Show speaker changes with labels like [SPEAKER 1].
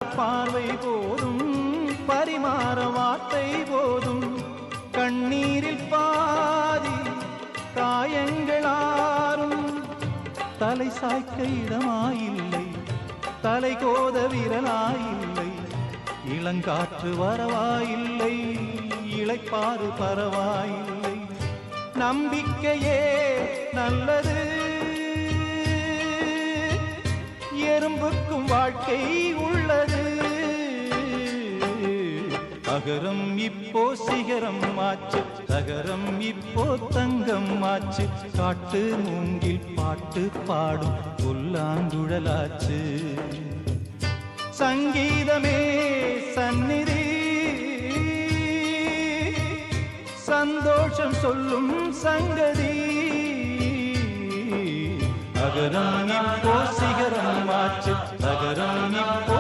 [SPEAKER 1] பார்வை போதும் பரிமாற வார்த்தை போதும் கண்ணீரில் பாதி காயங்களாரும் தலை சாய்க்க இடமாயில்லை தலை கோத விரலாயில்லை இளங்காற்று வரவாயில்லை இளைப்பாறு பரவாயில்லை நம்பிக்கையே நல்லது எறும்புக்கும் வாழ்க்கை உள்ளது அகரம் இப்போ சிகரம் ஆச்சு தகரம் இப்போ தங்கம் ஆச்சு காட்டு மூங்கில் பாட்டு பாடும் புல்லாங்குழலாச்சு சங்கீதமே சந்நிதி சந்தோஷம் சொல்லும் சங்கதி அகரம் இப்போ சிகரம் ஆச்சு தகரம் இப்போ